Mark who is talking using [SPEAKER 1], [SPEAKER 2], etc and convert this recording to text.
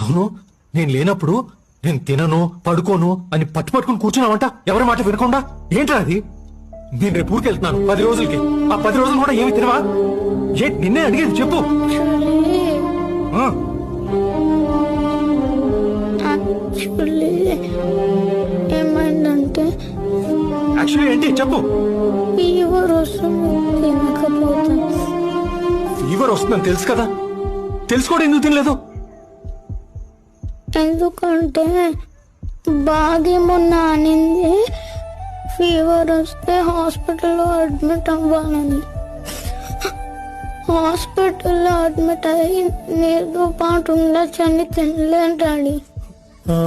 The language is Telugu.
[SPEAKER 1] అవును, నేను లేనప్పుడు నేను తినను పడుకోను అని పట్టుకుని కూర్చున్నావంట. ఎవరి మాట వినకుండా. ఏంట్రా అది? నేను రేపు ఊరికి వెళ్తున్నాను 10 రోజులకి. ఆ 10 రోజులు కూడా ఏమి తినవా? నిన్నే అడిగేది, చెప్పు. ఆ,
[SPEAKER 2] యాక్చువల్లీ ఏమైందంటే
[SPEAKER 1] యాక్చువల్లీ ఏంటి చెప్పు.
[SPEAKER 2] ఫీవర్ వస్తుంది, తినకపోతాను.
[SPEAKER 1] ఫీవర్ వస్తుందని తెలుసు కదా, తెలుసుకోవడం ఎందుకు తినలేదు?
[SPEAKER 2] ఎందుకంటే బాగేమన్నా అనింది, ఫీవర్ వస్తే హాస్పిటల్లో అడ్మిట్ అవ్వాలని. హాస్పిటల్లో అడ్మిట్ అయ్యి నీతో పాటు ఉండొచ్చని తినలేను డాడీ.
[SPEAKER 1] ఆ